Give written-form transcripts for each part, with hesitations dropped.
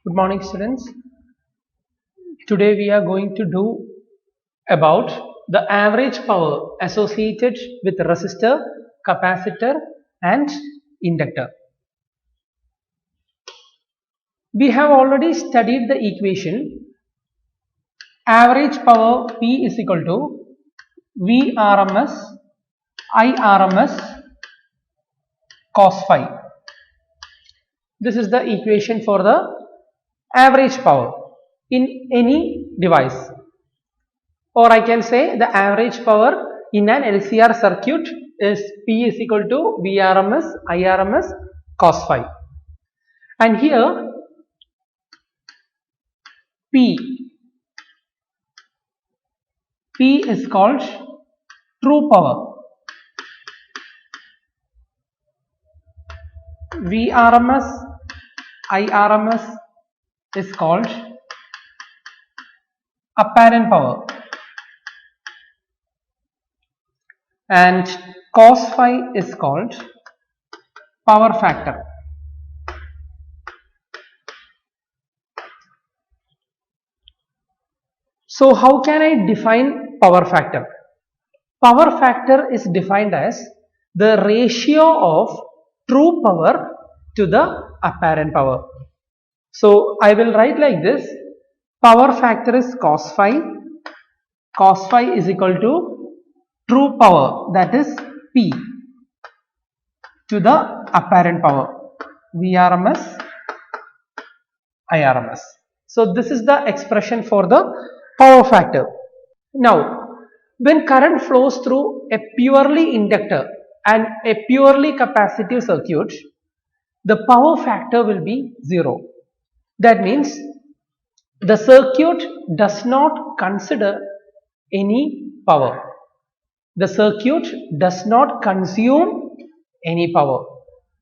Good morning, students. Today we are going to do about the average power associated with resistor, capacitor and inductor. We have already studied the equation average power P is equal to Vrms Irms cos phi. This is the equation for the average power in any device, or I can say the average power in an LCR circuit is P is equal to Vrms Irms cos phi, and here P is called true power, Vrms Irms is called apparent power, and cos phi is called power factor. So how can I define power factor? Power factor is defined as the ratio of true power to the apparent power. So I will write like this: power factor is cos phi. Cos phi is equal to true power, that is P, to the apparent power, Vrms Irms. So this is the expression for the power factor. Now, when current flows through a purely inductor and a purely capacitive circuit, the power factor will be 0. That means the circuit does not consider any power. The circuit does not consume any power.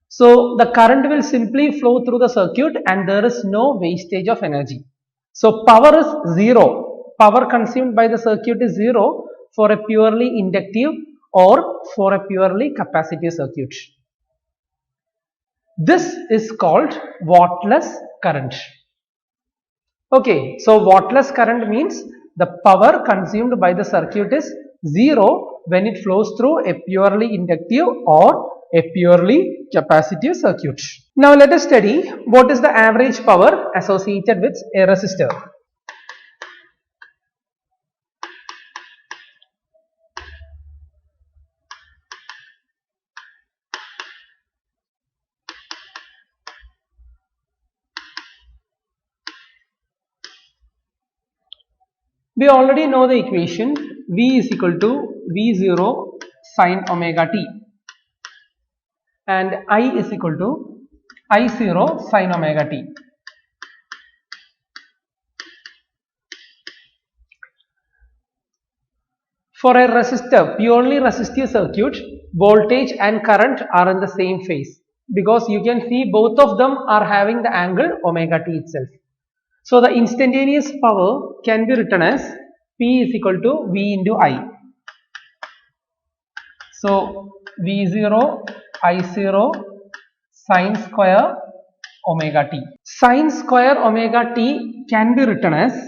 So the current will simply flow through the circuit and there is no wastage of energy. So power is 0. Power consumed by the circuit is 0 for a purely inductive or for a purely capacitive circuit. This is called wattless current. Okay, so wattless current means the power consumed by the circuit is 0 when it flows through a purely inductive or a purely capacitive circuit. Now let us study what is the average power associated with a resistor. We already know the equation V is equal to V0 sin omega t and I is equal to I0 sin omega t. For a resistor, purely resistive circuit, voltage and current are in the same phase because you can see both of them are having the angle omega t itself. So the instantaneous power can be written as P is equal to V into I. So V0 I0 sin square omega t. Sin square omega t can be written as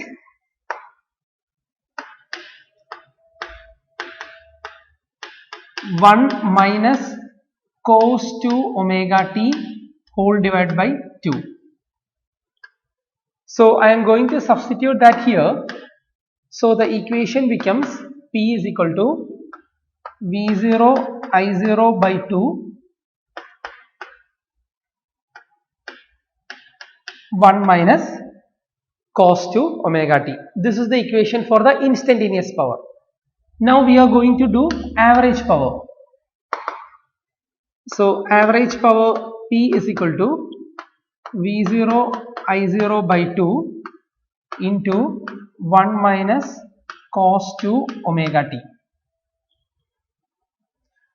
one minus cos 2 omega t whole divided by 2. So I am going to substitute that here. So the equation becomes P is equal to V0 I0 by 2 1 minus cos 2 omega t. This is the equation for the instantaneous power. Now we are going to do average power. So average power P is equal to V0 I0 by 2 into 1 minus cos 2 omega t.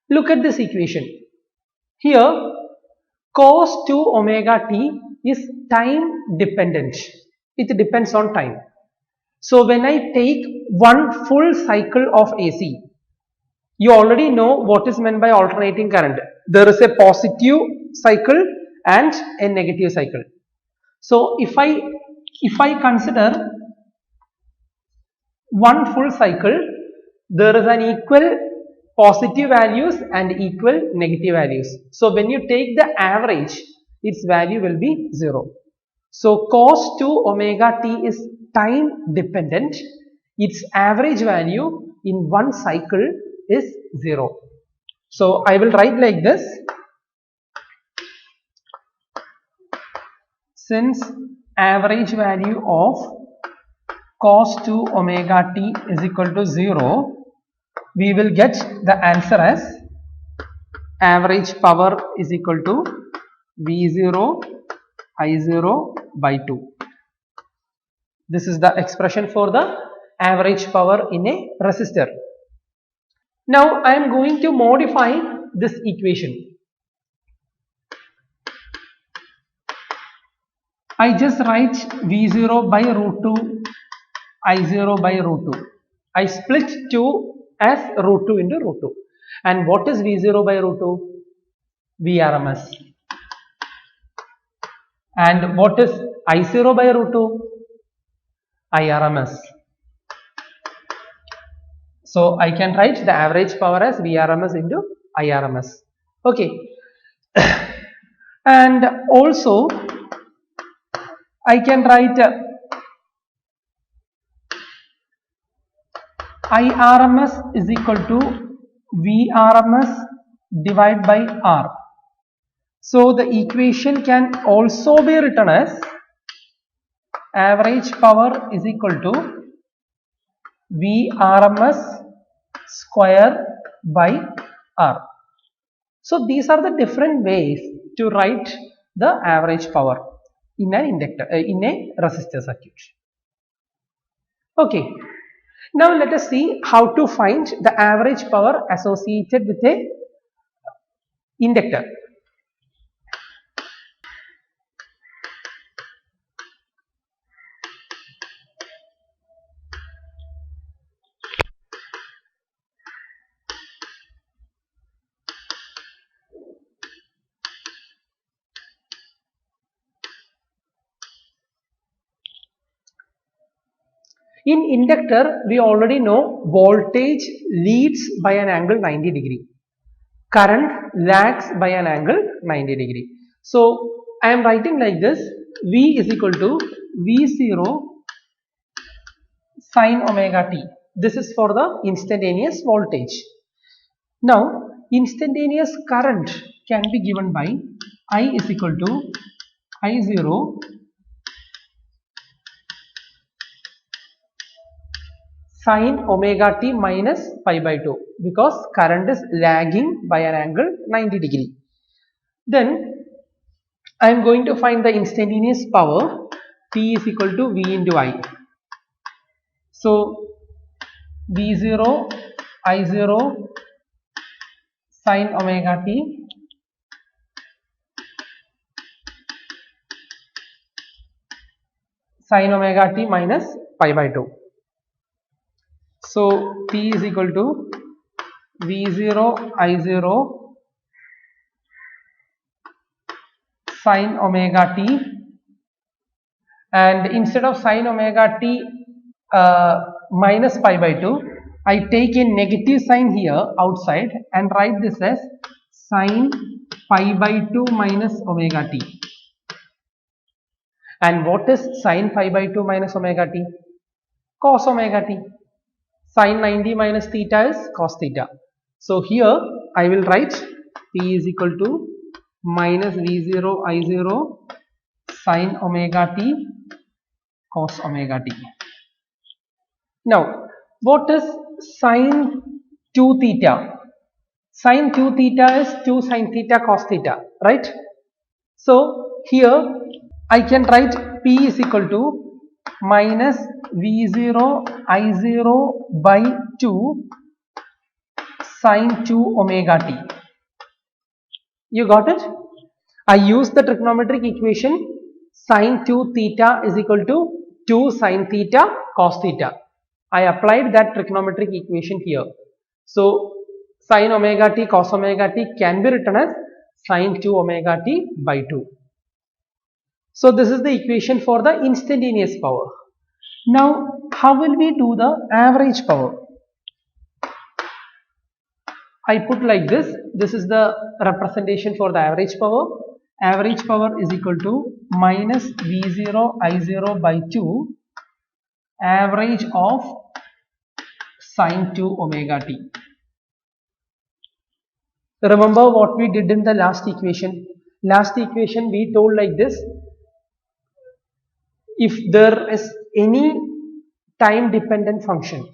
Look at this equation. Here cos 2 omega t is time dependent. It depends on time. So when I take one full cycle of AC, you already know what is meant by alternating current. There is a positive cycle and a negative cycle. So if I consider one full cycle, there is an equal positive values and equal negative values. So when you take the average, its value will be 0. So cos 2 omega t is time dependent. Its average value in one cycle is 0. So I will write like this. Since average value of cos 2 omega t is equal to 0, we will get the answer as average power is equal to V0 I0 by 2. This is the expression for the average power in a resistor. Now I am going to modify this equation. I just write V0 by root 2 I0 by root 2. I split 2 as root 2 into root 2. And what is V0 by root 2? VRMS. And what is I0 by root 2? IRMS. So I can write the average power as VRMS into IRMS. Okay. And also I can write IRMS is equal to VRMS divided by R. So the equation can also be written as average power is equal to VRMS square by R. So these are the different ways to write the average power in an inductor, in a resistor circuit. Okay. Now let us see how to find the average power associated with a inductor. In inductor, we already know voltage leads by an angle 90 degree. Current lags by an angle 90 degree. So I am writing like this. V is equal to V0 sin omega t. This is for the instantaneous voltage. Now instantaneous current can be given by I is equal to I0 sin omega t minus pi by 2, because current is lagging by an angle 90 degree. Then I am going to find the instantaneous power. P is equal to V into I. So V0 I0 sin omega t sin omega t minus pi by 2. So P is equal to V0 I0 sin omega t, and instead of sin omega t minus pi by 2, I take a negative sign here outside and write this as sin pi by 2 minus omega t. And what is sin pi by 2 minus omega t? Cos omega t. Sin 90 minus theta is cos theta. So here I will write P is equal to minus V0 I0 sin omega t cos omega t. Now what is sin 2 theta? Sin 2 theta is 2 sin theta cos theta, right? So here I can write P is equal to minus V0 I0 by 2 sin 2 omega t. You got it? I use the trigonometric equation sin 2 theta is equal to 2 sin theta cos theta. I applied that trigonometric equation here. So sin omega t cos omega t can be written as sin 2 omega t by 2. So this is the equation for the instantaneous power. Now how will we do the average power? I put like this. This is the representation for the average power. Average power is equal to minus V0 I0 by 2 average of sine 2 omega t. Remember what we did in the last equation? Last equation we told like this. If there is any time dependent function,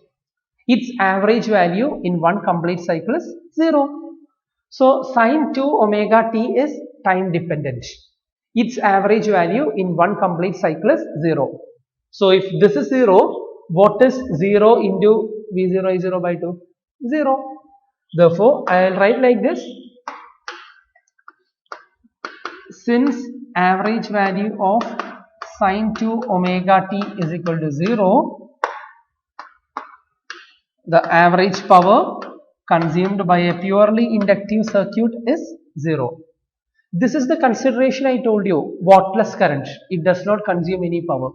its average value in one complete cycle is 0. So sine 2 omega t is time dependent. Its average value in one complete cycle is 0. So if this is 0, what is 0 into V0 I0 by 2? 0. Therefore, I will write like this. Since average value of sine 2 omega t is equal to 0, the average power consumed by a purely inductive circuit is 0. This is the consideration I told you, wattless current. It does not consume any power.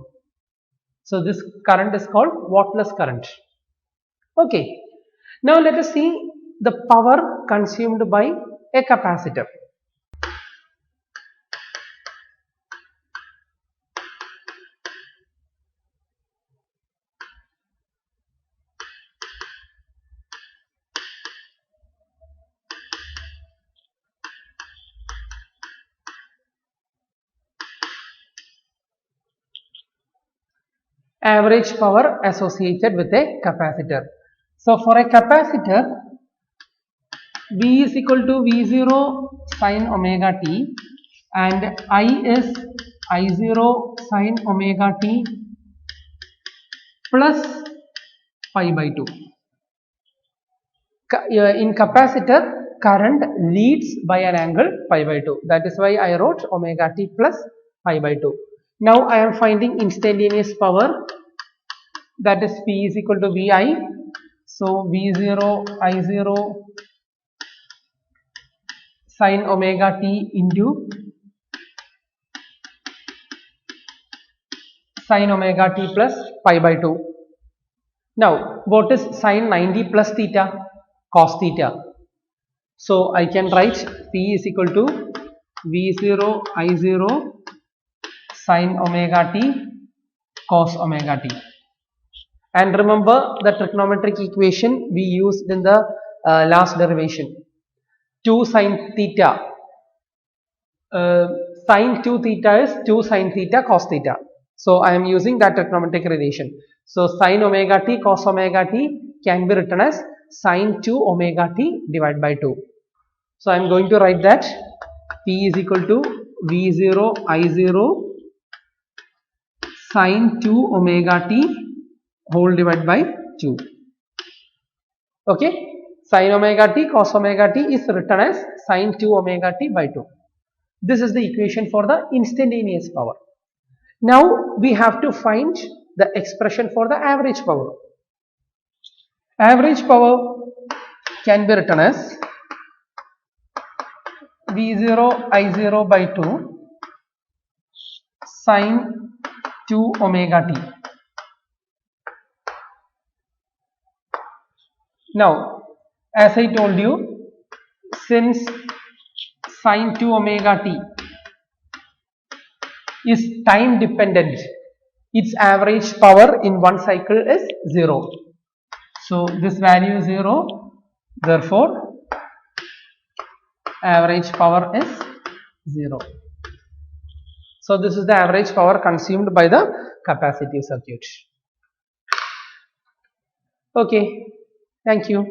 So this current is called wattless current. Okay. Now let us see the power consumed by a capacitor. Average power associated with a capacitor. So for a capacitor, V is equal to V0 sine omega t and I is I0 sine omega t plus pi by 2. In capacitor, current leads by an angle pi by 2. That is why I wrote omega t plus pi by 2. Now I am finding instantaneous power, that is P is equal to Vi. So V0 I0 sine omega t into sine omega t plus pi by 2. Now what is sine 90 plus theta? Cos theta. So I can write P is equal to V0 I0 sine omega t cos omega t. And remember the trigonometric equation we used in the last derivation. 2 sine theta. Sine 2 theta is 2 sine theta cos theta. So I am using that trigonometric relation. So sine omega t cos omega t can be written as sine 2 omega t divided by 2. So I am going to write that P is equal to V0 I0 sine 2 omega t whole divided by 2. Okay, sine omega t cos omega t is written as sine 2 omega t by 2. This is the equation for the instantaneous power. Now we have to find the expression for the average power. Average power can be written as V0 I0 by 2 sine 2 omega t. Now, as I told you, since sine 2 omega t is time dependent, its average power in one cycle is 0. So this value is 0. Therefore, average power is 0. So this is the average power consumed by the capacitive circuit. Okay. Thank you.